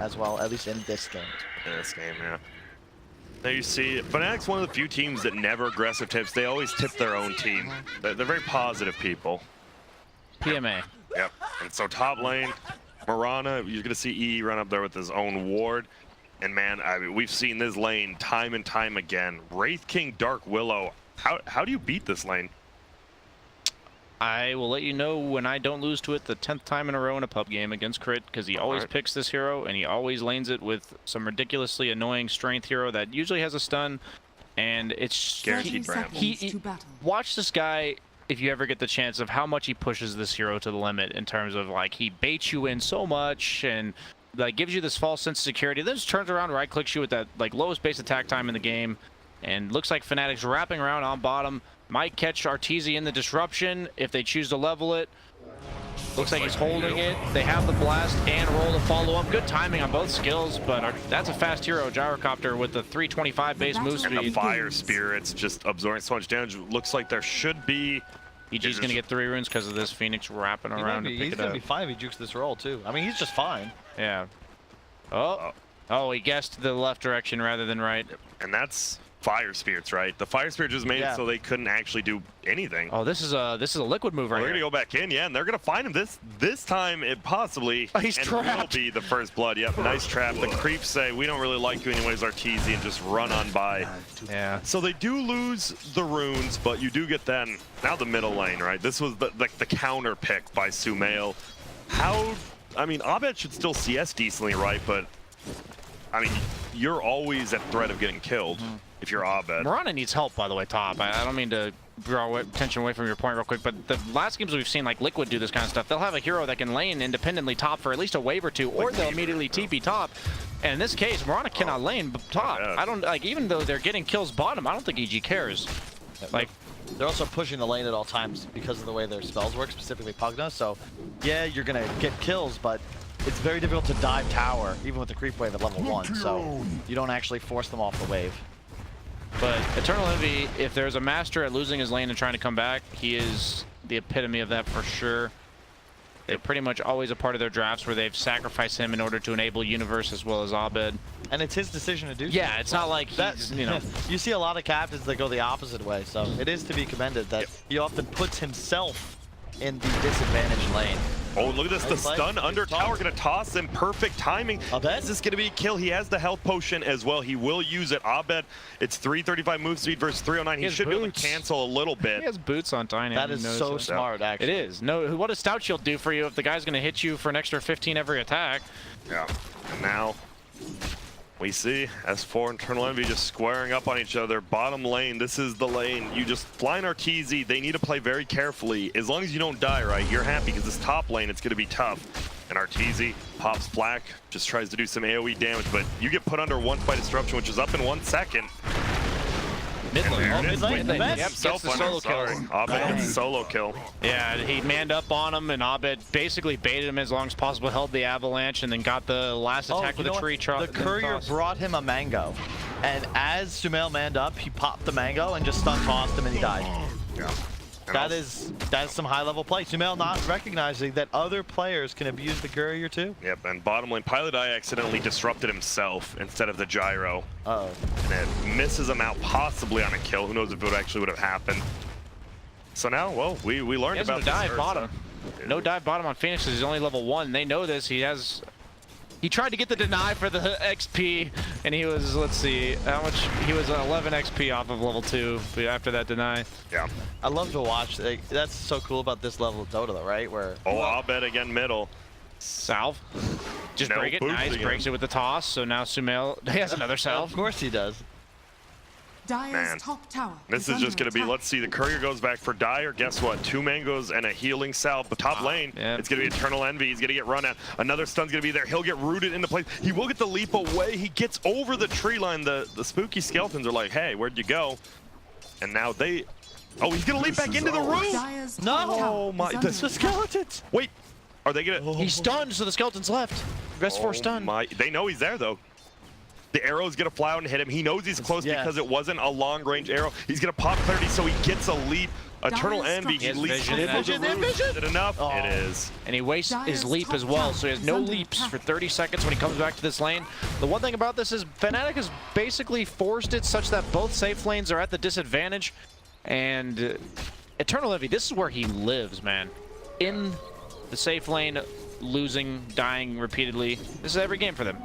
as well, at least in this game. In this game, yeah. Now you see, Fnatic's one of the few teams that never aggressive tips. They always tip their own team. They're very positive people. PMA. Yep. And so top lane, Mirana, you're going to see E run up there with his own ward. And man, I mean, we've seen this lane time and time again. Wraith King, Dark Willow. How do you beat this lane? I will let you know when I don't lose to it the 10th time in a row in a pub game against Crit, because he always picks this hero, and he always lanes it with some ridiculously annoying strength hero that usually has a stun, and it's guaranteed ramp. Watch this guy if you ever get the chance of how much he pushes this hero to the limit in terms of like he baits you in so much and like gives you this false sense of security, then just turns around, right clicks you with that like lowest base attack time in the game, and looks like Fnatic's wrapping around on bottom. Might catch Arteezy in the disruption if they choose to level it. Looks like he's holding it. They have the blast and roll to follow up. Good timing on both skills, but that's a fast hero, Gyrocopter, with the 325 base move speed. And the Fire Spirits just absorbing so much damage. Looks like there should be... EG's going to get 3 runes because of this Phoenix wrapping around to pick it up. He's going to be fine if he jukes this roll, too. I mean, he's just fine. Yeah. Oh, he guessed the left direction rather than right. And that's... Fire Spirits, right? The Fire Spirit just made it so they couldn't actually do anything. Oh, this is a liquid move right here. They're gonna go back in, yeah, and they're gonna find him this time. It possibly he's trapped. Will be the first blood. Yep, nice trap. The creeps say we don't really like you anyways, Arteezy, and just run on by. Yeah. So they do lose the runes, but you do get then now the middle lane, right? This was the counter pick by SumaiL. I mean, Abed should still CS decently, right? But I mean, you're always at threat of getting killed. If you're Abed. Mirana needs help, by the way, top. I don't mean to draw attention away from your point real quick, but the last games we've seen, like Liquid do this kind of stuff. They'll have a hero that can lane independently top for at least a wave or two, or they'll immediately TP top. And in this case, Mirana cannot lane top. I don't like, even though they're getting kills bottom, I don't think EG cares. Like, they're also pushing the lane at all times because of the way their spells work, specifically Pugna. So, yeah, you're gonna get kills, but it's very difficult to dive tower, even with the creep wave at level 1. So you don't actually force them off the wave. But Eternal Envy, if there's a master at losing his lane and trying to come back, he is the epitome of that for sure. They're pretty much always a part of their drafts where they've sacrificed him in order to enable Universe as well as Abed. And it's his decision to do so. Yeah, it's not like he's, you know. You see a lot of captains that go the opposite way, so it is to be commended that he often puts himself in the disadvantaged lane. Oh, look at this, the stun under tower, gonna toss him, perfect timing. Abed? Is this gonna be a kill? He has the health potion as well. He will use it. Abed, it's 335 move speed versus 309. He should be able to cancel a little bit. He has boots on Tiny. That is so smart, actually. It is. No, what does Stout Shield do for you if the guy's gonna hit you for an extra 15 every attack? Yeah, and now we see S4 and Eternal Envy just squaring up on each other. Bottom lane, this is the lane. You just fly an Arteezy. They need to play very carefully. As long as you don't die, right, you're happy because this top lane, it's going to be tough. And Arteezy pops Black, just tries to do some AoE damage, but you get put under once by Disruption, which is up in 1 second. Mid lane. Mid lane. Yep, gets the solo kill. Abed gets solo kill. Yeah, he manned up on him, and Abed basically baited him as long as possible, held the avalanche, and then got the last attack with a tree trot. The courier brought him a mango, and as SumaiL manned up, he popped the mango and just stun tossed him, and he died. Yeah. That is some high-level play. SumaiL not recognizing that other players can abuse the courier too. Yep, and bottom lane, Pilot Eye accidentally disrupted himself instead of the gyro. Uh-oh. And it misses him out possibly on a kill. Who knows if it actually would have happened. So now, well, we learned about no dive this bottom. No dive bottom on Phoenix because he's only level 1. They know this. He tried to get the deny for the XP, and he was, let's see, how much? He was 11 XP off of level 2 after that deny. Yeah. I love to watch. That's so cool about this level of Dota, though, right? Where Abed again middle. Salve. Just No break it. boots Nice. again. Breaks it with the toss. So now SumaiL, he has another salve. Of course he does. Man, top tower this is just going to be, let's see, the courier goes back for Dire. Guess what? 2 mangoes and a healing salve. But top lane, it's going to be Eternal Envy. He's going to get run at. Another stun's going to be there. He'll get rooted into place. He will get the leap away. He gets over the tree line. The spooky skeletons are like, hey, where'd you go? And now they... Oh, he's going to leap back into the room. No! Oh, my... The skeletons! Wait, are they going to... He's stunned, so the skeleton's left. Rest 4 stun. They know he's there, though. The arrow's gonna fly out and hit him. He knows he's close because it wasn't a long-range arrow. He's gonna pop clarity, so he gets a leap. Eternal Envy, he leaps vision. into the room. Is it enough? Oh. It is. And he wastes his leap as well, so he has no leaps for 30 seconds when he comes back to this lane. The one thing about this is Fnatic has basically forced it such that both safe lanes are at the disadvantage. And Eternal Envy, this is where he lives, man. In the safe lane, losing, dying repeatedly. This is every game for them.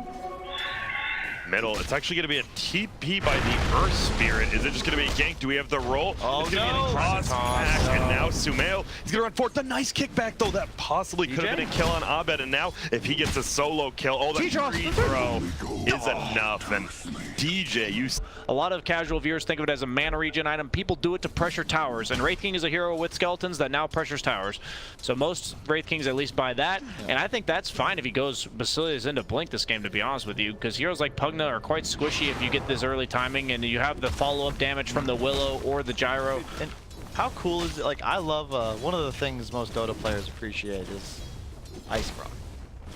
Middle. It's actually going to be a TP by the Earth Spirit. Is it just going to be a gank? Do we have the roll? Oh, it's going to be a cross pack, and now SumaiL. He's going to run forward. The nice kickback, though. That possibly could have been a kill on Abed, and now if he gets a solo kill, the free throw is enough. And DJ, you... A lot of casual viewers think of it as a mana regen item. People do it to pressure towers, and Wraith King is a hero with skeletons that now pressures towers. So most Wraith Kings at least buy that, and I think that's fine if he goes Basilius into Blink this game, to be honest with you, because heroes like Pugna are quite squishy if you get this early timing and you have the follow-up damage from the Willow or the Gyro. And how cool is it? Like, I love, one of the things most Dota players appreciate is Ice Frog.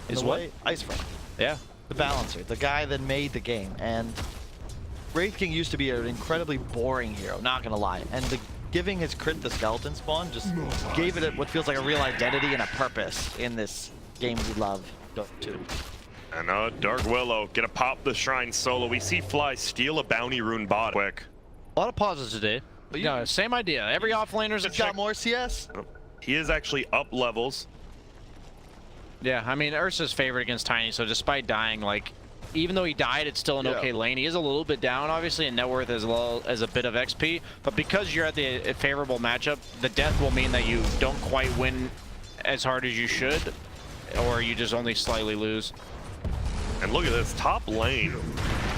Is what? Ice Frog. Yeah. The balancer, the guy that made the game. And Wraith King used to be an incredibly boring hero, not gonna lie. And giving his crit the skeleton spawn just gave it what feels like a real identity and a purpose in this game we love, Dota 2. And Dark Willow gonna pop the Shrine solo. We see Fly steal a bounty rune bot quick. A lot of pauses today. But yeah, same idea. Every offlaner's got more CS. He is actually up levels. Yeah, I mean, Ursa's favorite against Tiny, so despite dying, like, even though he died, it's still an okay lane. He is a little bit down, obviously, in net worth as well as a bit of XP. But because you're at the favorable matchup, the death will mean that you don't quite win as hard as you should, or you just only slightly lose. And look at this top lane.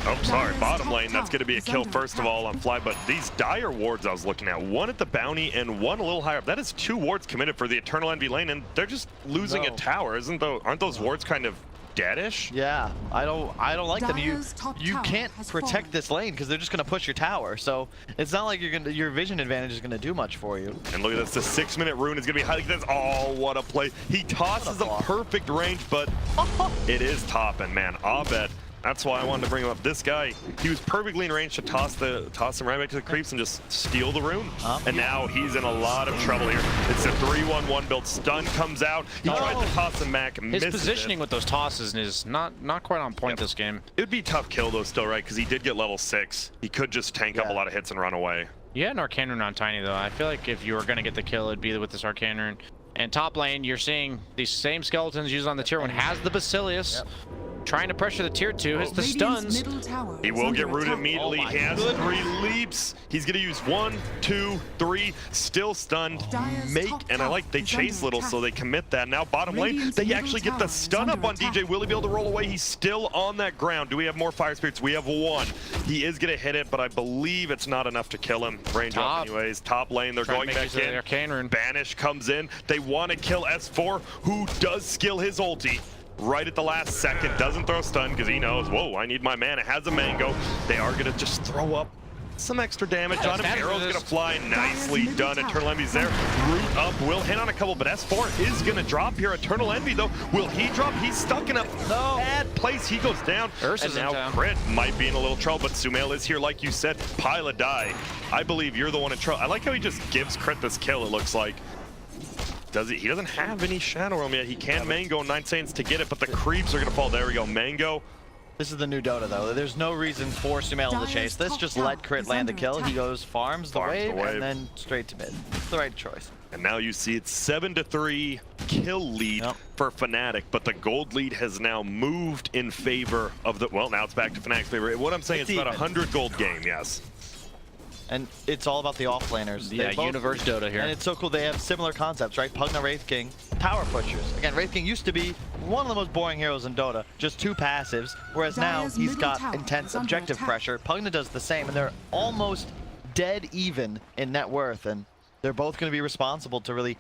Oh, sorry, bottom lane. That's going to be a kill first of all on Fly. But these dire wards I was looking at, one at the bounty and one a little higher up. That is 2 wards committed for the Eternal Envy lane, and they're just losing a tower. Aren't those wards kind of deadish? Yeah, I don't like them. You can't protect this lane because they're just gonna push your tower. So it's not like your vision advantage is gonna do much for you. And look at this, the 6-minute rune is gonna be highly. Oh, what a play! He tosses a perfect range, but it is top. And man, Abed. That's why I wanted to bring him up. This guy, he was perfectly in range to toss him right back to the creeps and just steal the rune. And now he's in a lot of trouble here. It's a 3-1-1 build. Stun comes out. He tried to toss him back. His positioning with those tosses is not quite on point this game. It would be tough kill though still, right? Because he did get level 6. He could just tank up a lot of hits and run away. Yeah, an Arcane Rune on Tiny though. I feel like if you were going to get the kill, it'd be with this Arcane Rune. And top lane, you're seeing these same skeletons used on the tier 1. Has the Basilius. Trying to pressure the tier 2, hits the stuns. He will get rooted immediately. He has 3 leaps. He's gonna use 1, 2, 3, still stunned. And I like they chase little, so they commit that. Now bottom lane, they actually get the stun up on DJ. Will he be able to roll away? He's still on that ground. Do we have more fire spirits? We have 1. He is gonna hit it, but I believe it's not enough to kill him. Range up anyways. Top lane, they're going back in. Arcane Rune. Banish comes in. They want to kill S4, who does skill his ulti. Right at the last second, doesn't throw stun because he knows, whoa, I need my mana. Has a mango. They are going to just throw up some extra damage on him. Arrow's going to fly. Nicely done. Eternal Envy's there. Root up. Will hit on a couple, but S4 is going to drop here. Eternal Envy, though. Will he drop? He's stuck in a bad place. He goes down. Ursa's and now Crit might be in a little trouble, but SumaiL is here, like you said. Pile of die. I believe you're the one in trouble. I like how he just gives Crit this kill, it looks like. He doesn't have any Shadow Realm yet. He can Mango 9 seconds to get it, but the creeps are going to fall. There we go, Mango. This is the new Dota, though. There's no reason for SumaiL to chase this. Just let Crit land the kill. He goes, farms the wave, and then straight to mid. It's the right choice. And now you see it's 7-3 kill lead for Fnatic, but the gold lead has now moved in favor of the, well, now it's back to Fnatic's favor. What I'm saying, it's about 100 gold game, yes. And it's all about the offlaners. Yeah, Universe Dota here. And it's so cool, they have similar concepts, right? Pugna, Wraith King, tower pushers. Again, Wraith King used to be one of the most boring heroes in Dota, just 2 passives, whereas now he's got intense objective pressure. Pugna does the same, and they're almost dead even in net worth, and they're both going to be responsible to really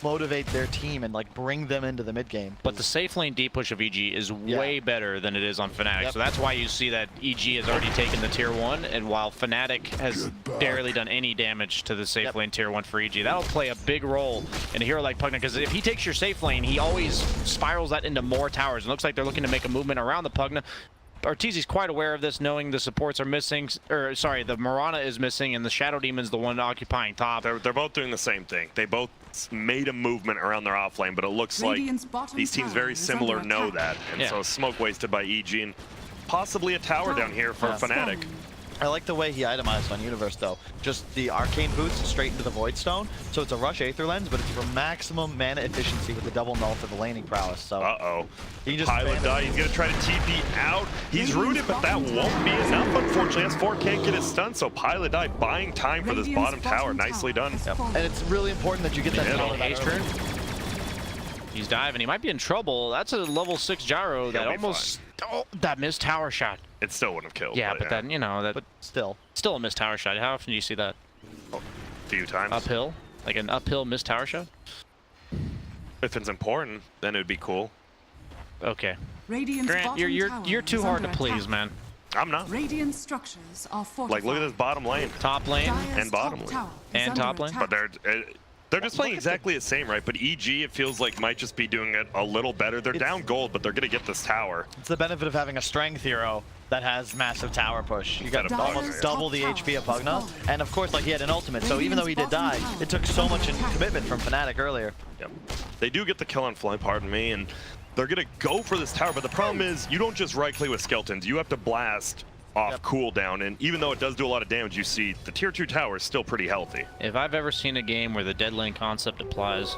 motivate their team and like bring them into the mid game. But the safe lane deep push of EG is way better than it is on Fnatic. So that's why you see that EG has already taken the tier 1, and while Fnatic has barely done any damage to the safe lane tier 1 for EG. That'll play a big role in a hero like Pugna, because if he takes your safe lane, he always spirals that into more towers. It looks like they're looking to make a movement around the Pugna. Arteezy's quite aware of this, knowing the supports are missing, or sorry, the Mirana is missing, and the Shadow Demon's the one occupying top. They're both doing the same thing. They both made a movement around their off lane, but it looks like these teams very similar know that. And so smoke wasted by EG, and possibly a tower down here for Fnatic. I like the way he itemized on Universe, though. Just the Arcane Boots straight into the Void Stone. So it's a Rush Aether Lens, but it's for maximum mana efficiency with the double null for the laning prowess. So he just Pilot die. He's going to try to TP out. He's rooted, but that won't be enough, unfortunately. S4 can't get his stun, so Pilot die buying time for this bottom tower. Nicely done. Yep. And it's really important that you get that tower haste turn. He's diving. He might be in trouble. That's a level 6 gyro that almost... Oh, that missed tower shot. It still wouldn't have killed. Yeah, but then, you know, that... But still a missed tower shot. How often do you see that? A few times. Uphill? Like an uphill missed tower shot? If it's important, then it would be cool. Okay. Radiant's Grant, you're too hard to please, man. I'm not. Radiant structures are fortified. Like, look at this bottom lane. Top lane and bottom lane. and top lane. But they're just playing exactly the same, right? But EG, it feels like, might just be doing it a little better. They're down gold, but they're going to get this tower. It's the benefit of having a strength hero that has massive tower push. You got to almost double the HP of Pugna. And of course, like, he had an ultimate, so even though he did die, it took so much in commitment from Fnatic earlier. Yep. They do get the kill on fly, pardon me, and they're going to go for this tower. But the problem is, you don't just right-click with skeletons. You have to blast off cooldown, and even though it does do a lot of damage, you see the tier 2 tower is still pretty healthy. If I've ever seen a game where the dead lane concept applies,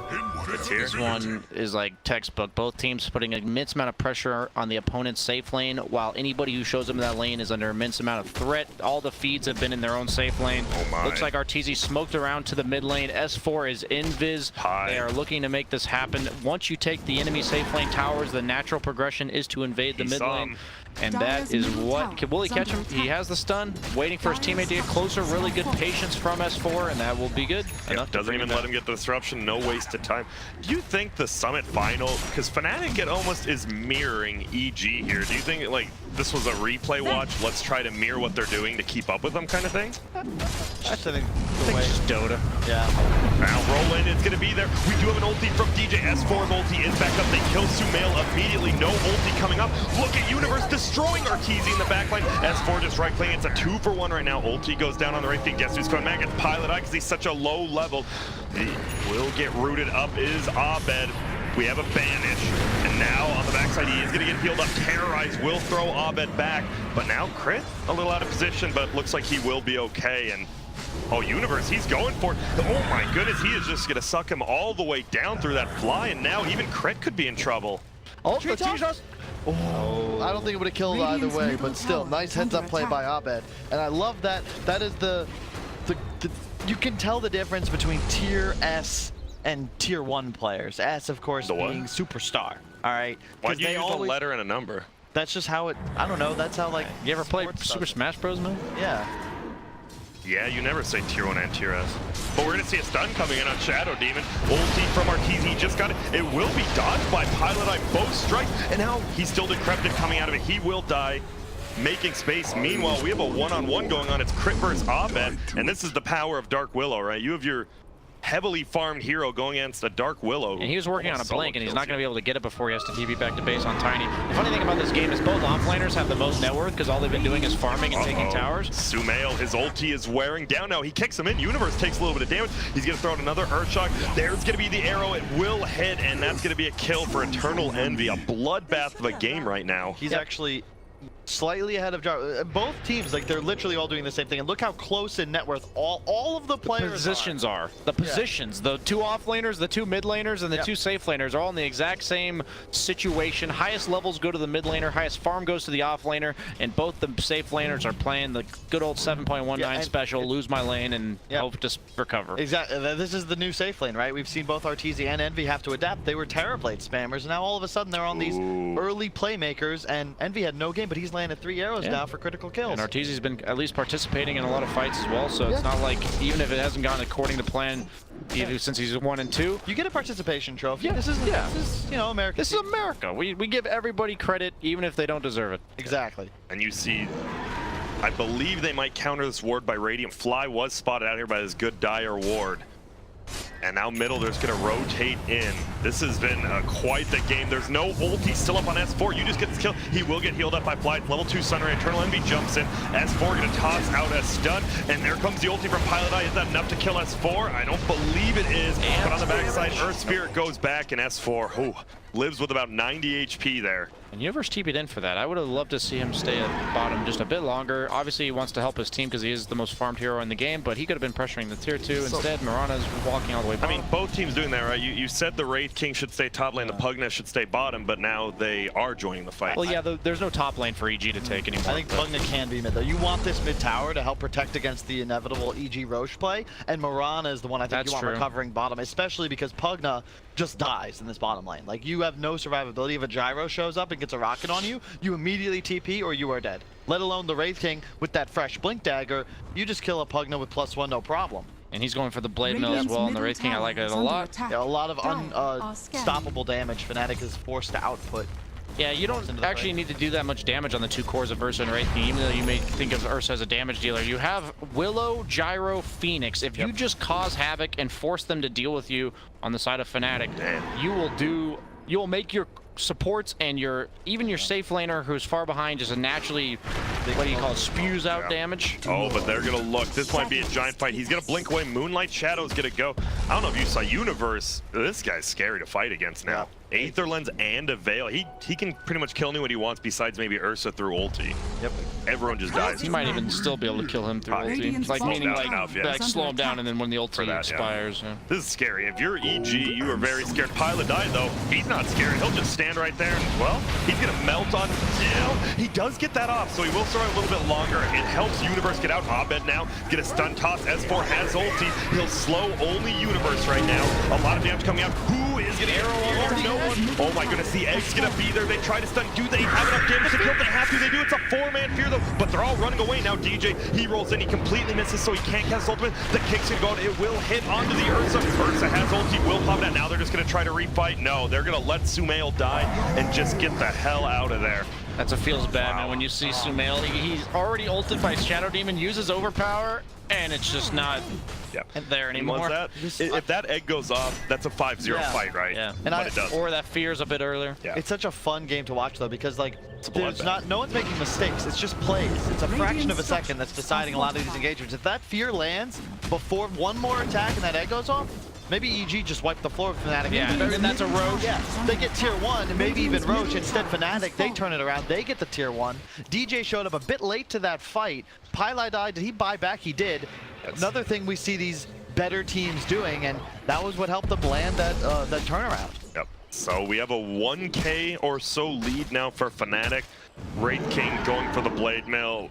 this one is like textbook. Both teams putting an immense amount of pressure on the opponent's safe lane, while anybody who shows up in that lane is under immense amount of threat. All the feeds have been in their own safe lane. Looks like Arteezy smoked around to the mid lane. S4 is invis. They are looking to make this happen. Once you take the enemy safe lane towers, the natural progression is to invade the mid lane. And that is what... Will he catch him? He has the stun. Waiting for his teammate to get closer. Really good patience from S4, and that will be good. Doesn't even let him get the disruption. No wasted time. Do you think the Summit final... Because Fnatic, it almost is mirroring EG here. Do you think, like, this was a replay watch? Let's try to mirror what they're doing to keep up with them kind of thing? I think it's just Dota. Yeah. Now roll in. It's going to be there. We do have an ulti from DJ. S4 ulti is back up. They kill SumaiL immediately. No ulti coming up. Look at Universe destroying Arteezy in the backline. S4 just right-clicking. It's a 2-for-1 right now. Ulti goes down on the right feet. Guess who's coming back? It's Pilot Eye because he's such a low level. He will get rooted up is Abed. We have a banish. And now on the backside, he is going to get healed up. Terrorize will throw Abed back. But now Crit, a little out of position, but looks like he will be okay. And oh, Universe, he's going for it. Oh my goodness, he is just going to suck him all the way down through that fly. And now even Crit could be in trouble. Oh, the T-shots. Oh, I don't think it would have killed either way, but still, nice heads-up play by Abed. And I love that. That is the you can tell the difference between tier S and tier 1 players. S, of course, being superstar. All right. Why'd you use a letter and a number? That's just how it. I don't know. That's how, like. You ever play Super Smash Bros, man? Yeah. Yeah, you never say tier 1 and tier S. But we're going to see a stun coming in on Shadow Demon. Ulti from Arteezy, he just got it. It will be dodged by Pilot Eye. Both strikes. And now he's still decrepit coming out of it. He will die, making space. Meanwhile, we have a one-on-one going on. It's Crit versus Abed. And this is the power of Dark Willow, right? You have your heavily farmed hero going against a Dark Willow. And he was working on a blink, and he's not going to be able to get it before he has to TP back to base on Tiny. The funny thing about this game is both offlaners have the most net worth because all they've been doing is farming and taking towers. SumaiL, his ulti is wearing down now. He kicks him in. Universe takes a little bit of damage. He's going to throw out another Earth Shock. There's going to be the arrow. It will hit, and that's going to be a kill for Eternal Envy. A bloodbath of a game right now. He's actually slightly ahead of Jar. Both teams, like, they're literally all doing the same thing. And look how close in net worth all of the players positions are. The positions, the 2 offlaners, the 2 mid laners, and the 2 safe laners are all in the exact same situation. Highest levels go to the mid laner, highest farm goes to the offlaner, and both the safe laners are playing the good old 7.19 special, lose my lane, and hope to recover. Exactly. This is the new safe lane, right? We've seen both Arteezy and Envy have to adapt. They were Terrorblade spammers, and now all of a sudden they're on these early playmakers, and Envy had no game, but he's landed 3 arrows now for critical kills. And Arteezy's been at least participating in a lot of fights as well, so it's not like, even if it hasn't gone according to plan, since he's 1 and 2. You get a participation trophy. This is you know, America. This is America. We give everybody credit, even if they don't deserve it. Exactly. And you see, I believe they might counter this ward by Radiant. Fly was spotted out here by this good Dire ward. And now middle, they're just going to rotate in. This has been quite the game. There's no ulti still up on S4. You just get this kill. He will get healed up by Flight. Level 2 Sunray. Eternal Envy jumps in. S4 going to toss out a stun. And there comes the ulti from Pilot Eye. Is that enough to kill S4? I don't believe it is. But on the backside, Earth Spirit goes back, and S4 lives with about 90 HP there. And Universe TP'd in for that. I would have loved to see him stay at bottom just a bit longer. Obviously, he wants to help his team because he is the most farmed hero in the game, but he could have been pressuring the tier 2. Instead, Mirana's walking all the way bottom. I mean, both teams doing that, right? You said the Wraith King should stay top lane, the Pugna should stay bottom, but now they are joining the fight. Well, yeah, there's no top lane for EG to take anymore. I think Pugna can be mid, though. You want this mid tower to help protect against the inevitable EG Roche play, and Mirana is the one I think you want recovering bottom, especially because Pugna just dies in this bottom lane. Like, you have no survivability. If a gyro shows up and gets a rocket on you, you immediately TP or you are dead. Let alone the Wraith King with that fresh Blink Dagger, you just kill a Pugna with +1, no problem. And he's going for the Blade Mill as well, and the Wraith King, I like it a lot. Yeah, a lot of unstoppable damage Fnatic is forced to output. Yeah, you don't actually need to do that much damage on the 2 cores of Ursa and Wraith King, even though you may think of Ursa as a damage dealer. You have Willow, Gyro, Phoenix. If you just cause havoc and force them to deal with you on the side of Fnatic, you will make your supports and even your safe laner who's far behind just naturally, what do you call it, spews out damage. Oh, but they're gonna look. This might be a giant fight. He's gonna blink away. Moonlight Shadow's gonna go. I don't know if you saw Universe. This guy's scary to fight against now. Aether Lens and a Veil. He can pretty much kill anyone he wants besides maybe Ursa through ulti. Yep. Everyone just dies. He might even still be able to kill him through ulti. Like, meaning like slow him down and then when the ulti expires. Yeah. This is scary. If you're EG, you are very scared. Pilot died though. He's not scared. He'll just stand right there and, well, he's gonna melt on Jill. He does get that off, so he will survive a little bit longer. It helps Universe get out. Abed now get a stun toss. S4 has ulti. He'll slow only Universe right now. A lot of damage coming out. Who is gonna arrow? No one. Oh my goodness, the Egg's gonna be there. They try to stun. Do they have enough damage to kill? They have to. They do. It's a 4-man fear though, but they're all running away now. DJ, he rolls in. He completely misses, so he can't cast ultimate. The kick's gonna go out. It will hit onto the Ursa. Ursa has ulti. Will pop that. Now they're just gonna try to refight. No, they're gonna let SumaiL die and just get the hell out of there. That's what feels bad, man. When you see SumaiL, he's already ulted by Shadow Demon, uses Overpower, and it's just not there anymore. If that egg goes off, that's a 5-0 fight, right? Yeah, but it doesn't. Or that fears a bit earlier. Yeah. It's such a fun game to watch though, because like no one's making mistakes. It's just plays. It's a fraction of a second that's deciding a lot of these engagements. If that fear lands before one more attack and that egg goes off, maybe EG just wiped the floor with Fnatic. Yeah, and that's a Roche. Yeah, they get tier 1, and maybe even Roche. Instead, Fnatic, they turn it around. They get the tier 1. DJ showed up a bit late to that fight. Pilot died. Did he buy back? He did. Another thing we see these better teams doing, and that was what helped them land that turnaround. Yep. So we have a 1K or so lead now for Fnatic. Wraith King going for the Blade Mill.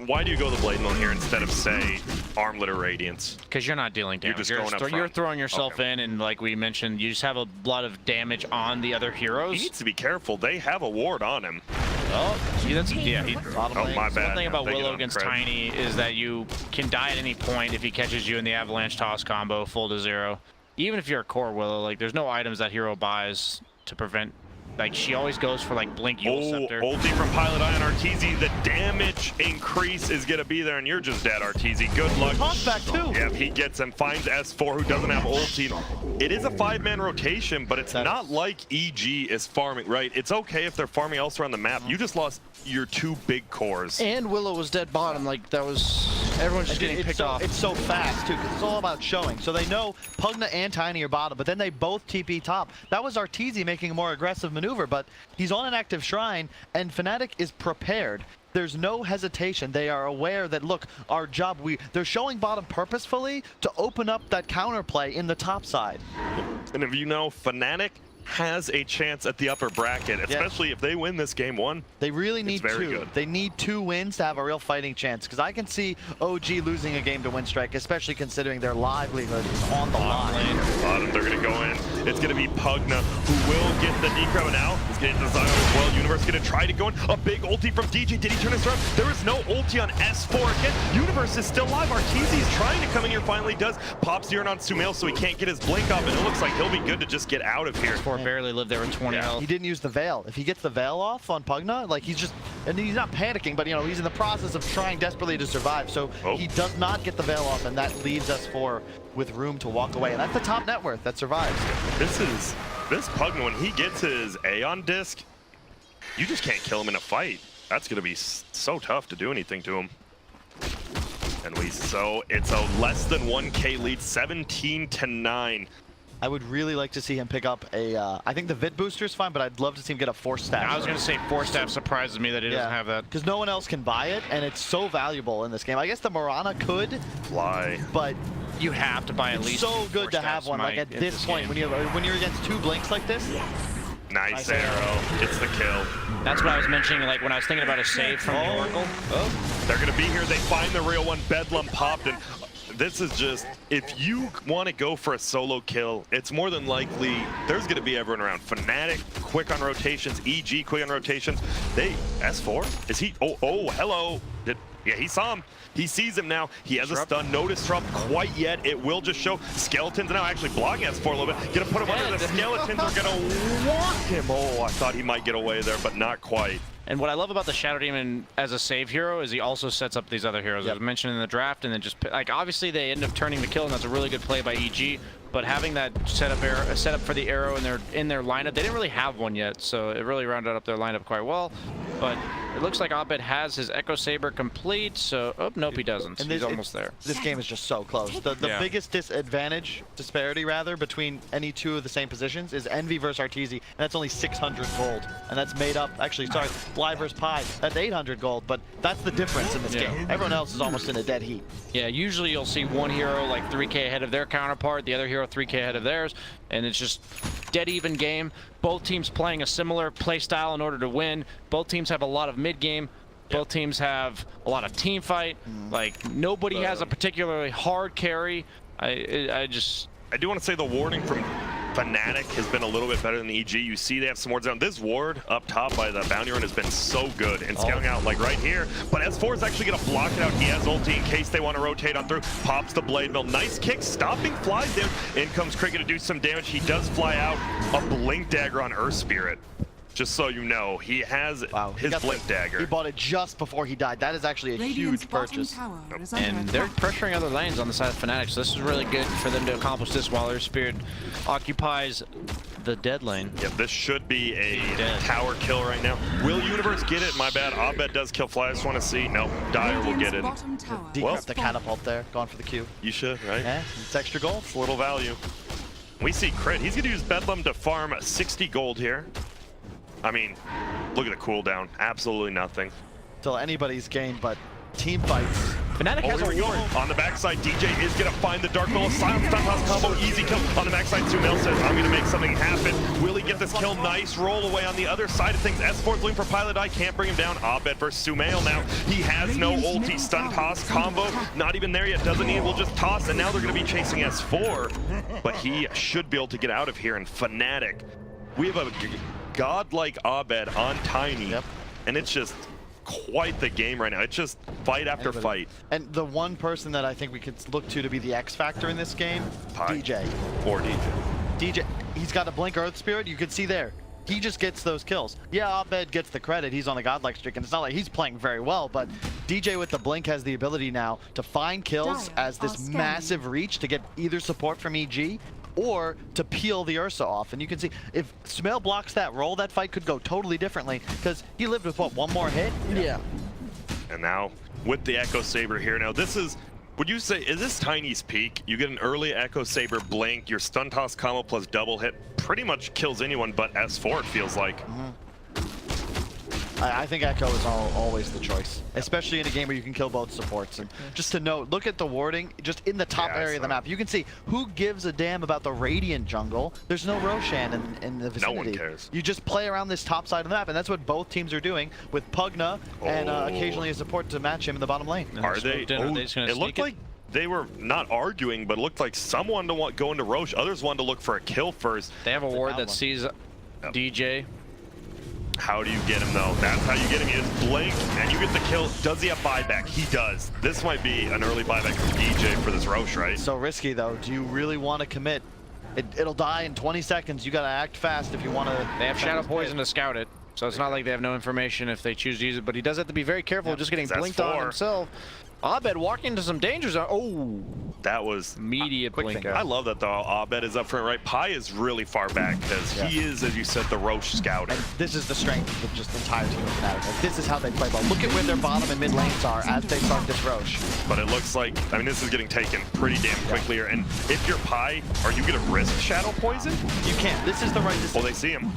Why do you go the Blade Mill here instead of, say, Armlet or Radiance? Because you're not dealing damage. You're throwing yourself in, and like we mentioned, you just have a lot of damage on the other heroes. He needs to be careful. They have a ward on him. Oh, my bad. One thing about Willow against Tiny is that you can die at any point if he catches you in the Avalanche Toss combo, full to 0. Even if you're a core Willow, like there's no items that hero buys to prevent. Like, she always goes for, like, Blink Yule Scepter. Ulti from Pilot Eye on Arteezy. The damage increase is going to be there, and you're just dead, Arteezy. Good luck. Toss back, too. Yeah, he gets him, finds S4, who doesn't have ulti. It is a 5-man rotation, but it's not like EG is farming, right? It's okay if they're farming elsewhere on the map. You just lost your 2 big cores. And Willow was dead bottom. Like, that was... Everyone's just getting picked off. It's so fast, too, because it's all about showing. So they know Pugna and Tiny are bottom, but then they both TP top. That was Arteezy making a more aggressive maneuver, but he's on an active shrine, and Fnatic is prepared. There's no hesitation. They are aware that, look, our job, they're showing bottom purposefully to open up that counterplay in the top side. And if you know, Fnatic has a chance at the upper bracket, especially if they win this game 1. They really need 2. Good. They need 2 wins to have a real fighting chance, because I can see OG losing a game to win Strike, especially considering their livelihood is on the line. Bottom, they're going to go in. It's going to be Pugna who will get the decro now. He's getting the Zion as well. Universe going to try to go in. A big ulti from DJ. Did he turn his around? There is no ulti on S4 again. Universe is still alive. Arteezy is trying to come in here. Finally does. Pops the urn on SumaiL so he can't get his blink up, and it looks like he'll be good to just get out of here. Barely lived there with 20 health. He didn't use the Veil. If he gets the Veil off on Pugna, like he's just and he's not panicking, but you know, he's in the process of trying desperately to survive. So he does not get the veil off, and that leaves S4 with room to walk away. And that's the top net worth that survives. This Pugna, when he gets his Aeon disc, you just can't kill him in a fight. That's gonna be so tough to do anything to him. And it's a less than 1K lead, 17-9. I would really like to see him pick up a, I think the Vit booster is fine, but I'd love to see him get a Force Staff. I was going to say Force Staff surprises me that he doesn't have that. Because no one else can buy it, and it's so valuable in this game. I guess the Morana could fly, but you have to buy at least. So good to have one. Like at this point, when you're against 2 blinks like this. Nice arrow. It's the kill. That's what I was mentioning, like when I was thinking about a save from the Oracle. They're going to be here. They find the real one. Bedlam popped, and this is just, if you want to go for a solo kill, it's more than likely there's going to be everyone around. Fnatic, quick on rotations. EG, quick on rotations. S4? Is he? Oh, hello. Yeah, he saw him. He sees him now. He has a stun. No disrupt quite yet. It will just show. Skeletons now actually blocking S4 a little bit. Gonna put him under. The Skeletons are gonna walk him. Oh, I thought he might get away there, but not quite. And what I love about the Shadow Demon as a save hero is he also sets up these other heroes. As mentioned in the draft, and then just like obviously they end up turning the kill, and that's a really good play by EG. But having that set up for the arrow in their lineup, they didn't really have one yet, so it really rounded up their lineup quite well. But it looks like Abed has his Echo Saber complete, so nope, he doesn't. And he's almost there. This game is just so close. The biggest disparity rather between any two of the same positions is Envy versus Arteezy, and that's only 600 gold, and that's made up. Actually, sorry, Fly versus Pi, that's 800 gold, but that's the difference in this game. Everyone else is almost in a dead heat. Yeah, usually you'll see one hero like 3K ahead of their counterpart, the other hero 3K ahead of theirs, and it's just dead even game. Both teams playing a similar play style in order to win. Both teams have a lot of mid game. Both teams have a lot of team fight. Like nobody has a particularly hard carry. I do want to say the warding from Fnatic has been a little bit better than the EG. You see they have some wards down. This ward up top by the bounty run has been so good and scouting out like right here. But S4 is actually going to block it out. He has ulti in case they want to rotate on through. Pops the Blade Mill. Nice kick, stopping flies there. In comes Cricket to do some damage. He does fly out. A Blink Dagger on Earth Spirit. Just so you know, he has his Blink Dagger. He bought it just before he died. That is actually a huge purchase. And they're pressuring other lanes on the side of Fnatic, so this is really good for them to accomplish this while their Spirit occupies the dead lane. Yeah, this should be a tower kill right now. Will Universe get it? My bad. Abed does kill Fly. I just want to see. No, Dire will get it. Well, the catapult there, going for the Q. You should, right? Yeah, it's extra gold. It's a little value. We see Crit. He's going to use Bedlam to farm 60 gold here. I mean, look at the cooldown. Absolutely nothing. Till anybody's game, but team fights. Fnatic has a ward. On the backside, DJ is going to find the Dark Ball. Silence Stun Toss combo. Easy kill. On the backside, SumaiL says, I'm going to make something happen. Will he get this kill? Nice roll away on the other side of things. S4's looking for Pilot Eye. Can't bring him down. Abed versus SumaiL now. He has no ulti. Stun Toss combo. Not even there yet. Doesn't need it. We'll just toss. And now they're going to be chasing S4. But he should be able to get out of here. And Fnatic, we have a godlike Abed on Tiny, and it's just quite the game right now. It's just fight after fight. And the one person that I think we could look to be the X factor in this game, DJ. Or DJ. DJ, he's got a Blink Earth Spirit. You could see there. He just gets those kills. Yeah, Abed gets the credit. He's on a godlike streak, and it's not like he's playing very well, but DJ with the Blink has the ability now to find kills as this massive reach to get either support from EG or to peel the Ursa off. And you can see, if SumaiL blocks that roll, that fight could go totally differently, because he lived with, what, one more hit? Yeah. And now, with the Echo Saber here, now this is, would you say, is this Tiny's peak? You get an early Echo Saber blink, your stun toss combo plus double hit pretty much kills anyone but S4, it feels like. I think Echo is always the choice, especially in a game where you can kill both supports. And just to note, look at the warding just in the top area of the map. You can see who gives a damn about the Radiant jungle. There's no Roshan in the vicinity. No one cares. You just play around this top side of the map, and that's what both teams are doing with Pugna and occasionally a support to match him in the bottom lane. Are they? It looked like they were not arguing, but it looked like someone to go into Roche. Others wanted to look for a kill first. They have a ward that sees DJ. How do you get him, though? That's how you get him. You just blink, and you get the kill. Does he have buyback? He does. This might be an early buyback from DJ for this Roche, right? So risky, though. Do you really want to commit? It'll die in 20 seconds. You got to act fast if you want to. They have Shadow Poison to scout it. So it's not like they have no information if they choose to use it, but he does have to be very careful of just getting That's blinked on 4. himself. Abed walking into some danger zone. Oh, That was immediate quick blink thing. out. I love that though. Abed is up front, right? Pi is really far back because he is, as you said, the Roche scouting. And this is the strength of just the entire team of Fnatic. Like, this is how they play ball. Look at where their bottom and mid lanes are as they start this Roche. But it looks like, I mean, this is getting taken pretty damn quickly here. And if you're Pi, are you going to risk Shadow Poison? You can't. This is the right decision. Well, they see him.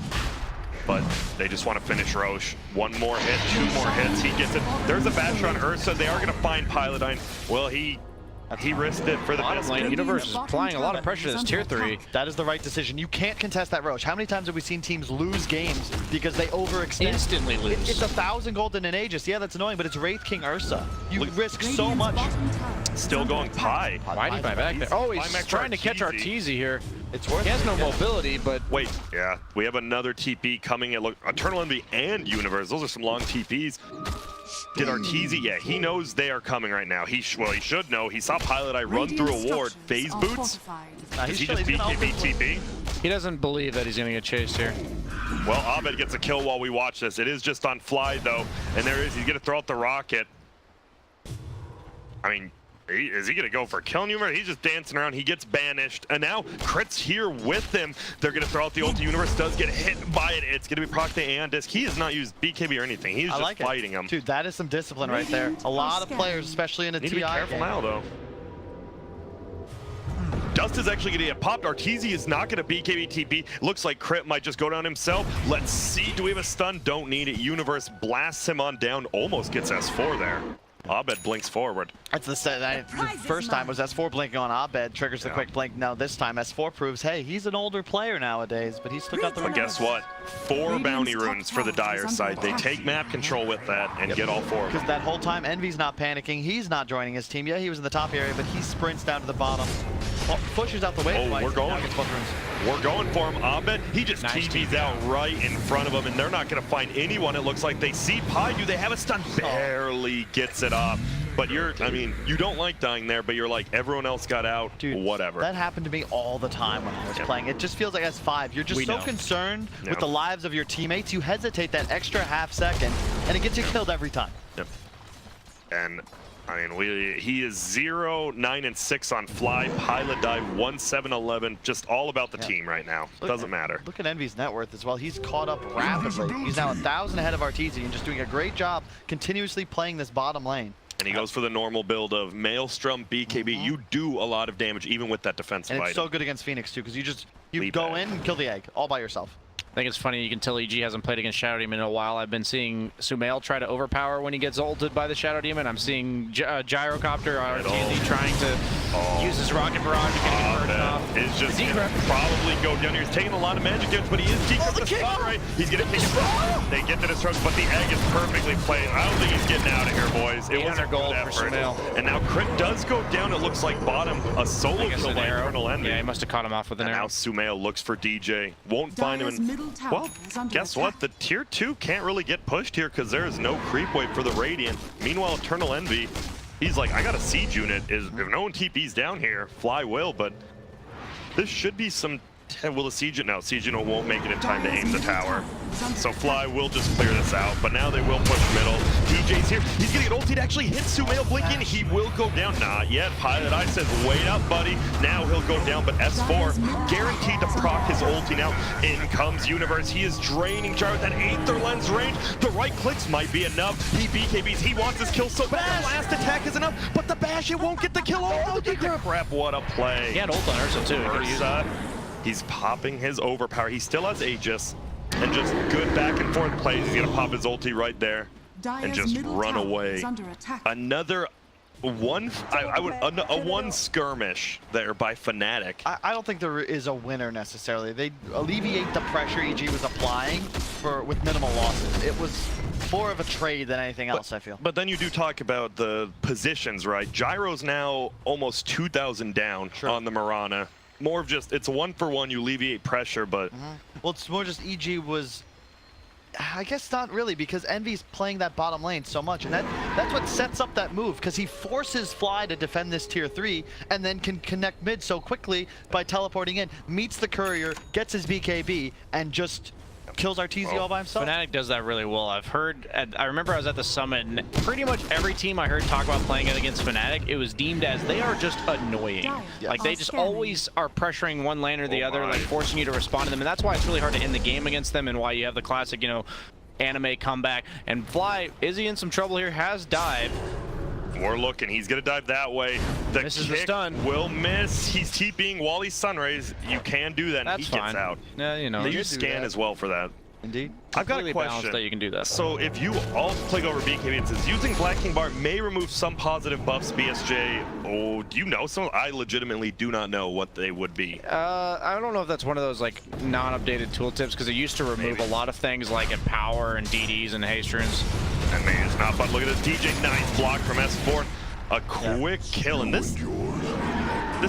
But they just want to finish Roche. One more hit, 2 more hits, he gets it. There's a bash on Ursa. They are going to find Pilotine. Well, he risked it for the Bottom best. lane, Universe is applying a lot of pressure to this tier 3. That is the right decision. You can't contest that Roche. How many times have we seen teams lose games because they overextend? Instantly lose. It's 1,000 gold in an Aegis. Yeah, that's annoying, but it's Wraith King Ursa. You risk so much. Still going Pi. Why did he buy back there? Oh, he's Buy back trying to catch Arteezy. Arteezy here. It's worth He has it. no mobility, but Wait, yeah, we have another TP coming at Eternal Envy and Universe. Those are some long TPs. Did Arteezy? Yeah, he knows they are coming right now. He should know. He saw Pilot Eye run through a ward. Phase boots. Nah, Does he still- just he's gonna BKB open- TP? he doesn't believe that he's going to get chased here. Well, Abed gets a kill while we watch this. It is just on fly though, and there is. He's gonna throw out the rocket. I mean, is he gonna go for a kill Universe? He's just dancing around. He gets banished, and now Crit's here with them. They're gonna throw out the ulti. Universe does get hit by it. It's gonna be proc the Aeon disc. He has not used BKB or anything. He's I just like fighting it. him. Dude, that is some discipline right there. A lot of players, especially in a Need to be TI careful game. now though. Dust is actually going to get popped. Arteezy is not going to BKB TP. Looks like Crit might just go down himself. Let's see. Do we have a stun? Don't need it. Universe blasts him on down. Almost gets S4 there. Abed blinks forward. That's the first time was S4 blinking on Abed, triggers the quick blink. Now this time S4 proves, hey, he's an older player nowadays, but he's still got the But guess what? 4 bounty runes for the Dire side. They take map control with that and get all 4 of them. Because that whole time Envy's not panicking, he's not joining his team. Yeah, he was in the top area, but he sprints down to the bottom. Pushes out the way Oh, twice, we're going. now gets both runes. We're going for him. Abed, he just Nice TP's TP. out right in front of him, and they're not going to find anyone. It looks like they see Pi. Do they have a stun? Barely gets it off. But I mean, you don't like dying there, but you're like, everyone else got out, Dude, whatever. that happened to me all the time when I was playing. It just feels like S5, you're just We so know. concerned Yeah. with the lives of your teammates, you hesitate that extra half second, and it gets you killed every time. Yep. And I mean, he is 0, 9, and 6 on fly. Pilot die 1, 7, 11. Just all about the team right now. Doesn't matter. Look at Envy's net worth as well. He's caught up rapidly. He's now 1,000 ahead of Arteezy and just doing a great job continuously playing this bottom lane. And he goes for the normal build of Maelstrom, BKB. You do a lot of damage even with that defensive And it's item. so good against Phoenix too, because you Leap go egg. in and kill the egg all by yourself. I think it's funny, you can tell EG hasn't played against Shadow Demon in a while. I've been seeing SumaiL try to overpower when he gets ulted by the Shadow Demon. I'm seeing Gyrocopter on Arteezy trying to use his Rocket Barrage to get converted off. Is just Decrypt. gonna probably go down here. He's taking a lot of magic damage, but he is decrypting the spot right. He's gonna kick it. They get the destruction, but the egg is perfectly played. I don't think he's getting out of here, boys. It was a 800 gold good for effort. SumaiL. And now Crit does go down. It looks like bottom. A solo kill by Eternal Envy. Yeah, he must have caught him off with an And now arrow. SumaiL looks for DJ. Won't find him. Dire's middle tower Well, is under guess what? attack. The tier 2 can't really get pushed here because there is no creep wave for the Radiant. Meanwhile, Eternal Envy, he's like, I got a siege unit. If no one TP's down here, fly will, but this should be some... Will the siege unit? No, siege unit won't make it in time to aim the tower. So Fly will just clear this out, but now they will push middle. DJ's here. He's getting an ulti to actually hit SumaiL blinking. He will go down. Not yet. Pilot Eye says, wait up, buddy. Now he'll go down, but S4 guaranteed to proc his ulti now. In comes Universe. He is draining Jar with that Aether Lens range. The right clicks might be enough. He BKBs. He wants his kill so bad. The last attack is enough, but the bash, it won't get the kill. Oh, no, the crap. What a play. He had ult on Ursa too. He could've used it. Ursa, he's popping his overpower. He still has Aegis. And just good back and forth plays. He's gonna pop his ulti right there and Dire's just middle run tower away. is under attack. Another one, a one skirmish there by Fnatic. I don't think there is a winner necessarily. They alleviate the pressure EG was applying with minimal losses. It was more of a trade than anything else, I feel. But then you do talk about the positions, right? Gyro's now almost 2,000 down on the Mirana. More of just, it's a 1-for-1, you alleviate pressure, but... Well, it's more just EG was... I guess not really, because Envy's playing that bottom lane so much, and that's what sets up that move, because he forces Fly to defend this tier 3, and then can connect mid so quickly by teleporting in, meets the courier, gets his BKB, and just kills Arteezy all by himself. Fnatic does that really well. I've heard, I remember I was at the summit, and pretty much every team I heard talk about playing it against Fnatic, it was deemed as they are just annoying. Yeah. Like, they just always are pressuring one lane or the other, like forcing you to respond to them, and that's why it's really hard to end the game against them, and why you have the classic, you know, anime comeback. And Fly, is he in some trouble here? Has dive. We're looking. He's going to dive that way. The Misses the kick stun. will miss. He's TPing while he's Sunrays. You can do that, and That's he fine. gets out. Yeah, you know. They You use do scan that. as well for that. Indeed. I've got a Completely balanced question. that you can do that. So if you all click over BKB, it says using Black King Bar may remove some positive buffs, BSJ. Oh, do you know some? I legitimately do not know what they would be. I don't know if that's one of those like non-updated tooltips, because it used to remove a lot of things like Empower and DDs and haste runes. And maybe it's not, but look at this DJ, nice block from S4. A quick kill, and this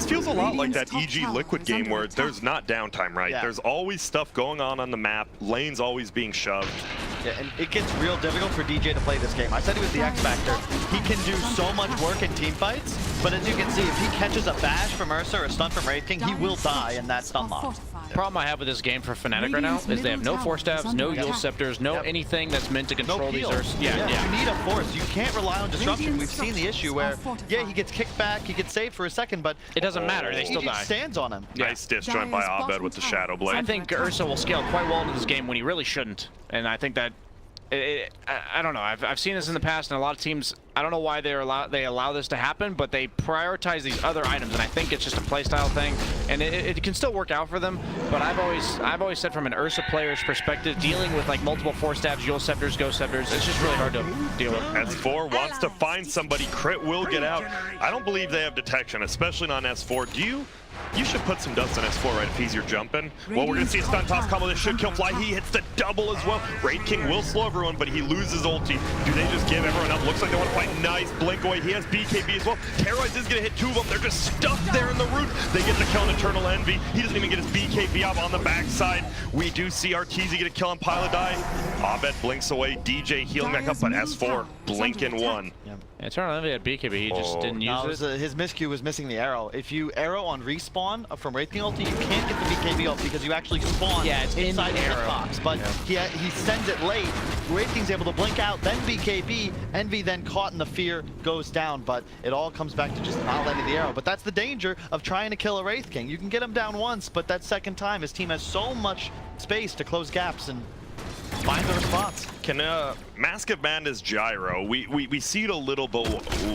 feels a lot like that EG Liquid game where there's not downtime, right? Yeah. There's always stuff going on the map, lanes always being shoved. Yeah, and it gets real difficult for DJ to play this game. I said he was the X Factor. He can do so much work in team fights, but as you can see, if he catches a bash from Ursa or a stun from Wraith King, he will die in that stun lock. The problem I have with this game for Fnatic right now is they have no Force Staffs, no Yule Scepters, no anything that's meant to control No these heals. Ursa. You need a force. You can't rely on disruption. We've seen the issue where, fortified. he gets kicked back, he gets saved for a second, but It doesn't matter, they he still just die. stands on him. Nice disjoint by Abed with the Shadow Blade. I think Ursa will scale quite well into this game when he really shouldn't, and I think that I don't know. I've seen this in the past, and a lot of teams, I don't know why they allow this to happen, but they prioritize these other items, and I think it's just a playstyle thing, and it can still work out for them. But I've always said from an Ursa player's perspective, dealing with like multiple Force Stabs, Yule Scepters, Ghost Scepters, it's just really hard to deal with. S4 wants to find somebody. Crit will get out. I don't believe they have detection, especially on S4. Do you? You should put some dust on S4, right, if he's your jumping. Well, we're going to see a stun toss combo. This should kill Fly. He hits the double as well. Wraith King will slow everyone, but he loses ulti. Do they just give everyone up? Looks like they want to fight. Nice blink away. He has BKB as well. Terrorize is going to hit two of them. They're just stuck there in the root. They get the kill on Eternal Envy. He doesn't even get his BKB up on the backside. We do see Arteezy get a kill on Pilot Die. Abed blinks away. DJ healing back up, but S4 blinking one. Eternal Envy had BKB, he just didn't use it. His miscue was missing the arrow. If you arrow on respawn from Wraith King ulti, you can't get the BKB up because you actually spawn it's inside in the the arrow. hitbox. But he sends it late. Wraith King's able to blink out, then BKB. Envy then caught in the fear goes down, but it all comes back to just not letting the arrow. But that's the danger of trying to kill a Wraith King. You can get him down once, but that second time, his team has so much space to close gaps and find the response. Can Mask of Madness Gyro? We see it a little, but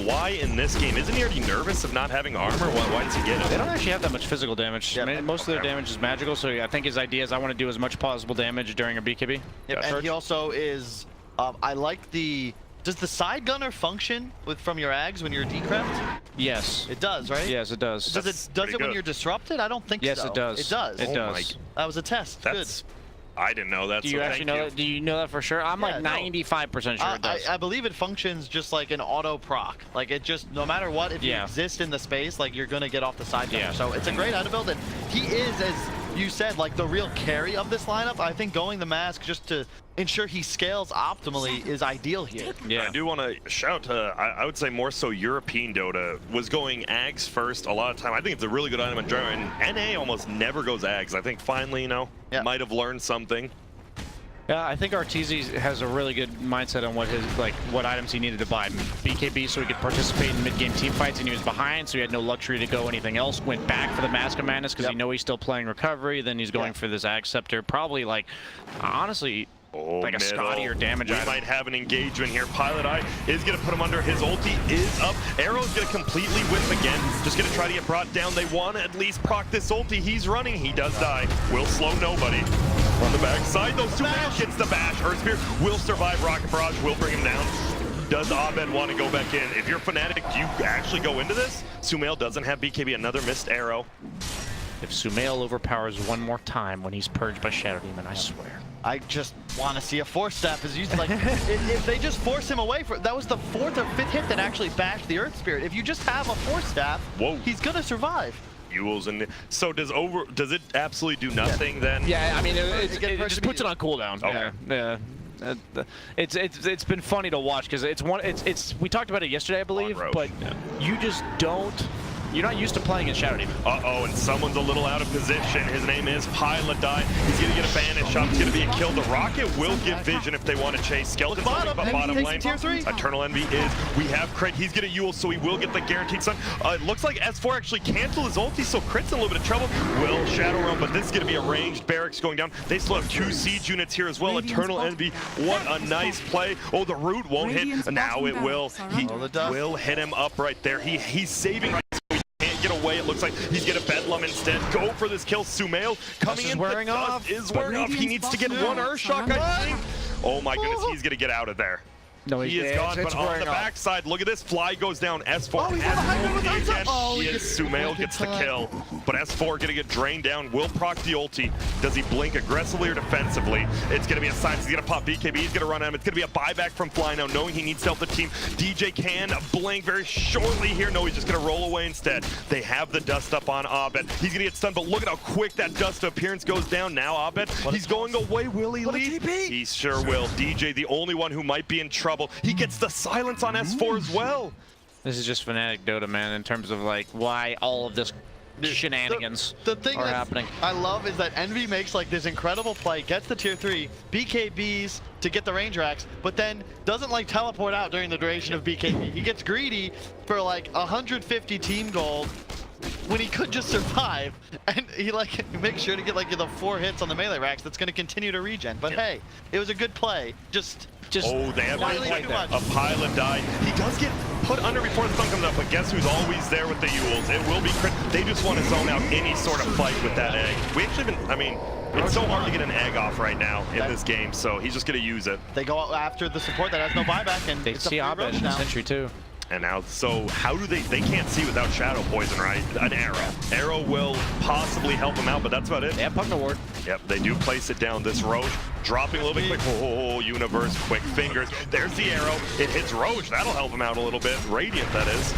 why in this game? Isn't he already nervous of not having armor? Why does he get it? They don't actually have that much physical damage. Yep. I mean, most of their damage is magical, so I think his idea is I want to do as much possible damage during a BKB. Yep, and he also is, I like the, does the side gunner function from your Ags when you're decrept? Yes. It does, right? Yes, it does. Does it when you're disrupted? I don't think so. Yes, it does. It does. It does. my- That was a test. That's. I didn't know that. Do you actually know that? Do you know that for sure? I'm like 95% sure it does. I believe it functions just like an auto proc. Like it just, no matter what, if you Yeah. exist in the space, like you're gonna get off the side gunner. Yeah. So it's a great item build, and he is, as you said, like the real carry of this lineup. I think going the mask just to ensure he scales optimally is ideal here. Yeah. I do want to shout to, I would say more so European Dota was going Ags first a lot of time. I think it's a really good item in German. NA almost never goes Ags. I think finally, you know, might have learned something. Yeah, I think Arteezy has a really good mindset on what items he needed to buy. BKB so he could participate in mid-game team fights, and he was behind, so he had no luxury to go anything else. Went back for the Mask of Madness because he know he's still playing Recovery. Then he's going for this Ag Scepter. Probably like, honestly, like a Scotty or damage we item. might have an engagement here. Pilot Eye is going to put him under. His ulti is up. Arrow's going to completely whip again. Just going to try to get brought down. They want to at least proc this ulti. He's running. He does die. Will slow nobody. On the backside, those two man gets the bash. Earthspear will survive. Rocket Barrage will bring him down. Does Abed want to go back in? If you're Fnatic, do you actually go into this? SumaiL doesn't have BKB. Another missed arrow. If SumaiL overpowers one more time when he's purged by Shadow Demon, I swear. I just want to see a force staff. As you like, if they just force him away, that was the 4th or 5th hit that actually bashed the Earth Spirit. If you just have a force staff, he's gonna survive. Fuels and so does it absolutely do nothing then? Yeah, I mean it just puts it on cooldown. Okay. Yeah. It's been funny to watch because it's we talked about it yesterday, I believe, but you just don't You're not used to playing in Shadow Demon. Uh-oh, and someone's a little out of position. His name is Pilot. He's going to get a banish shot. It's going to be a kill. The Rocket will give vision if they want to chase. Skeleton's looking for bottom lane. Tier 3. Eternal Envy is. We have Crit. He's going to Yule, so he will get the guaranteed stun. It looks like S4 actually canceled his ulti, so Crit's in a little bit of trouble. Will Shadow Realm, but this is going to be a ranged barracks going down. They still have 2 siege units here as well. Eternal Envy, what a nice play. Oh, the root won't hit. Now it will. He will hit him up right there. He's saving right, so he can't get away. It looks like he's going to Bedlam instead. Go for this kill. SumaiL coming in. Wearing off. Is wearing off. He needs to get one Ursa, I think. Oh my goodness, he's going to get out of there. No, he is gone, but on the backside, look at this. Fly goes down. S4 again. SumaiL gets the kill, but S4 gonna get drained down. Will proc the ulti. Does he blink aggressively or defensively? It's gonna be a sign. He's gonna pop BKB. He's gonna run at him. It's gonna be a buyback from Fly now, knowing he needs to help the team. DJ can blink very shortly here. No, he's just gonna roll away instead. They have the dust up on Abed. He's gonna get stunned, but look at how quick that dust appearance goes down. Now Abed, he's going away. Will he leave? He sure will. DJ, the only one who might be in trouble. He gets the silence on S4 as well. This is just Fnatic Dota, man, in terms of like why all of this shenanigans the thing are happening. I love is that Envy makes like this incredible play, gets the tier 3, BKBs to get the range racks, but then doesn't like teleport out during the duration of BKB. He gets greedy for like 150 team gold when he could just survive, and he like makes sure to get like the 4 hits on the melee racks. That's going to continue to regen. But hey, it was a good play. Just oh, they have really a Pilot died. He does get put under before the stun comes up, but guess who's always there with the Yules? It will be Crit. They just want to zone out any sort of fight with that egg. We actually been, I mean, it's so hard to get an egg off right now in this game, so he's just going to use it. They go after the support that has no buyback, and they see Abed in Sentry too. And now, so how do they can't see without Shadow Poison, right? An arrow. Arrow will possibly help them out, but that's about it. They have Pugna Ward. Yep, they do place it down. This Roche dropping a little bit quick. Oh, Universe, quick fingers. There's the arrow. It hits Roche. That'll help him out a little bit. Radiant, that is.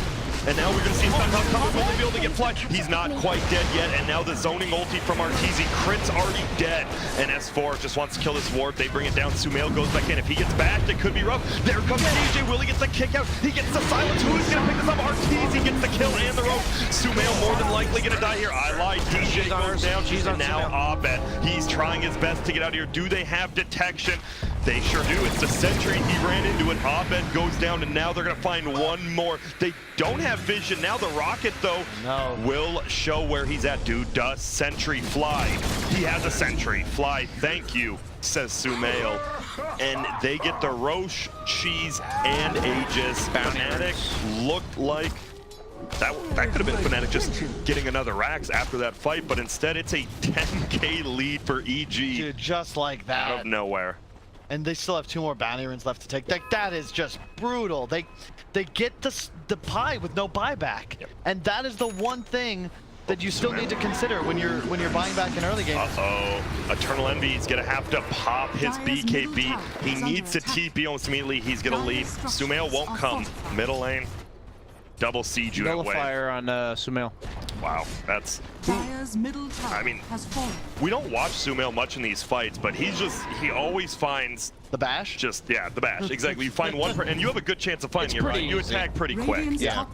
And now we're going to see Stun Top coming. Will they be able to get Fly? He's not quite dead yet. And now the zoning ulti from Arteezy. Crit's already dead. And S4 just wants to kill this ward. They bring it down. SumaiL goes back in. If he gets bashed, it could be rough. There comes DJ. Will he get the kick out? He gets the silence. Who's going to pick this up? Arteezy gets the kill and the rope. SumaiL more than likely going to die here. I lied. DJ goes down. And now Abed. He's trying his best to get out of here. Do they have detection? They sure do. It's the Sentry. He ran into it. Abed goes down, and now they're going to find one more. They don't have vision. Now the Rocket, though, will show where he's at. Dude, does Sentry fly? He has a Sentry. Fly, thank you, says SumaiL. And they get the Roche, Cheese, and Aegis. Fnatic looked like that could have been Fnatic just getting another Rax after that fight, but instead it's a 10k lead for EG. Dude, just like that. Out of nowhere. And they still have 2 more bounty runs left to take. That is just brutal. They get the pie with no buyback, and that is the one thing that you still need to consider when you're buying back in early games. Eternal Envy is gonna have to pop his BKB. He needs to TP almost immediately. He's gonna leave. SumaiL won't come. Middle lane. Double siege unit away. Nullifier on SumaiL. Wow, that's. I mean, we don't watch SumaiL much in these fights, but he always finds the bash. The bash. Exactly. You find one, and you have a good chance of finding it, right? You attack pretty quick. Yeah.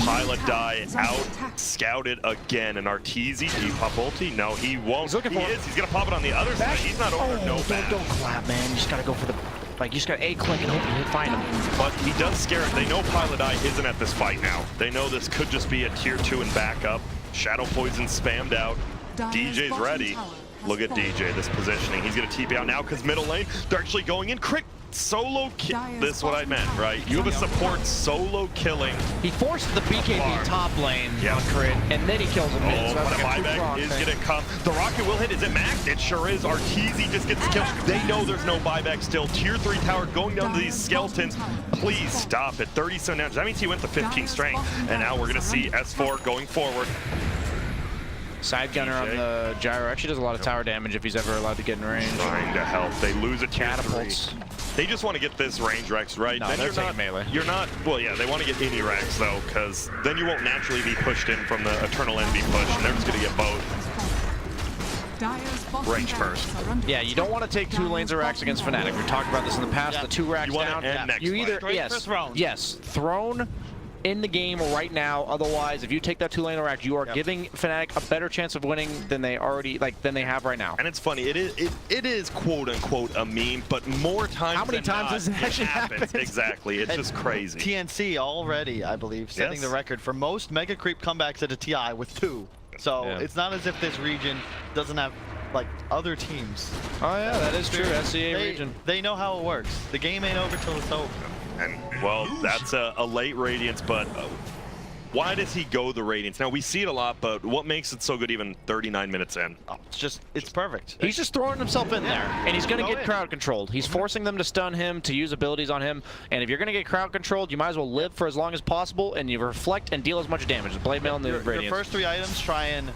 Pilot die out, scouted again, and Arteezy, do you pop ulti? No, he won't. He's looking for it. He's gonna pop it on the other side. He's not over. No bash. Don't clap, man. You just gotta go for the. Like, you just got A click and hope you find him. But he does scare it. They know Pilot Eye isn't at this fight now. They know this could just be a tier 2 and back up. Shadow Poison spammed out. DJ's ready. Look at DJ, this positioning. He's going to TP out now because middle lane, they're actually going in. Crit solo kill. This is what I meant, right? You have a support solo killing. He forced the BKB top lane on Crit, and then he kills him mid. So but a buyback is going to come. The Rocket will hit. Is it maxed? It sure is. Arteezy just gets the kill. They know there's no buyback still. Tier 3 tower going down to these skeletons. Please stop at 37 damage. That means he went to 15 strength. And now we're going to see S4 going forward. Side gunner on the gyro actually does a lot of tower damage if he's ever allowed to get in range. Trying to help. They lose a catapults. 3. They just want to get this range Rex, right? No, then they're taking melee. You're not, well, yeah, they want to get any Rex, though, because then you won't naturally be pushed in from the Eternal Envy push, and they're just going to get both. Range first. Yeah, you don't want to take 2 lanes of racks against Fnatic. We've talked about this in the past. The 2 racks you want down. to end next You either, for throne. yes, throne in the game right now. Otherwise, if you take that 2-lane rack, you are giving Fnatic a better chance of winning than they have right now. And it's funny, it is quote unquote a meme, but more times How many than times not, has it actually happened? Exactly, it's just crazy. TNC already, I believe, setting the record for most mega creep comebacks at a TI with 2. So it's not as if this region doesn't have like other teams. Oh yeah, that is true. SCA region. They know how it works. The game ain't over till it's over. And well, that's a late Radiance, but why does he go the Radiance? Now we see it a lot, but what makes it so good even 39 minutes in? Oh, it's perfect. He's just throwing himself in there, and he's going to get crowd controlled. He's forcing them to stun him, to use abilities on him, and if you're going to get crowd controlled, you might as well live for as long as possible, and you reflect and deal as much damage. The blade mail and the Radiance. Your first 3 items try and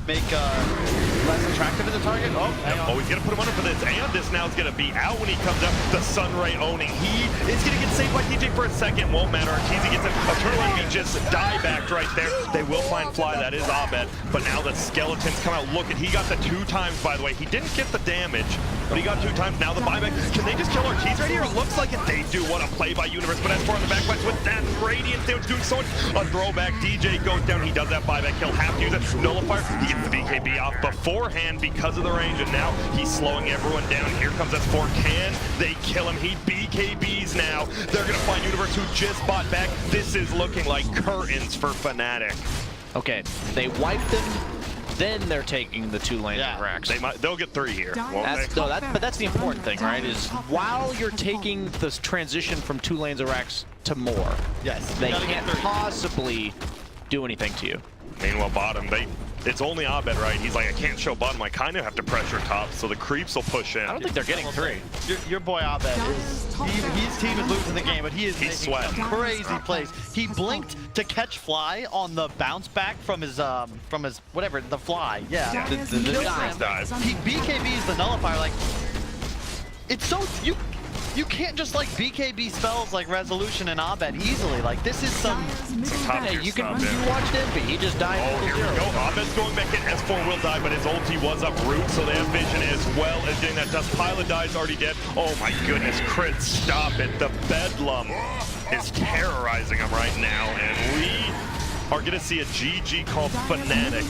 make less attractive as a target. Oh, hang on. Oh, he's going to put him under for this, and this now is going to be out when he comes up. The Sunray owning. He is going to get saved by TJ for a second. Won't matter. Arteezy gets a turtle enemy, just die back right there. They will find Fly. That is Abed. But now the Skeletons come out. Look, and he got the 2 times, by the way. He didn't get the damage, but he got 2 times. Now the buyback. Can they just kill Arteezy right here? It looks like it. They do. What a play by Universe. But as far as the backbacks with that Radiance, they was doing so much. A throwback. DJ goes down. He does that buyback. He'll have to use it. Nullifier. He gets the BKB off beforehand because of the range, and now he's slowing everyone down. Here comes S4. Can they kill him? He BKBs now. They're going to find Universe, who just bought back. This is looking like curtains for Fnatic. Okay, they wiped them, then they're taking the 2-lane racks. They'll get 3 here, won't they? But that's the important thing, right? Is while you're taking this transition from 2 lanes of racks to more, they can't possibly do anything to you. Meanwhile, bottom, it's only Abed, right? He's like, I can't show bottom. I kind of have to pressure top, so the creeps will push in. I don't think they're getting 3. Your boy Abed his team is losing the game, but he's making some crazy plays. He blinked to catch Fly on the bounce back from his whatever, the Fly. Yeah. The dive. He BKBs the nullifier. Like, it's so you can't just like BKB spells like Resolution and Abed easily. Like, this is some top tier you can stuff, you watched him, but he just died. Oh, here we go. Abed's going back in. S4 will die, but his ulti was up root, so they have vision as well as getting that dust. Pilot dies, already dead. Oh my goodness, crit, stop it. The Bedlam is terrorizing him right now, and we are going to see a GG called Fnatic.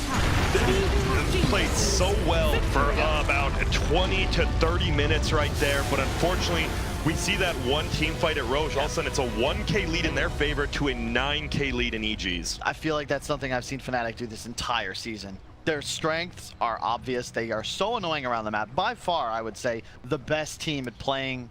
Played so well for about 20 to 30 minutes right there, but unfortunately, we see that one team fight at Roche. All of a sudden, it's a 1K lead in their favor to a 9K lead in EG's. I feel like that's something I've seen Fnatic do this entire season. Their strengths are obvious. They are so annoying around the map. By far, I would say, the best team at playing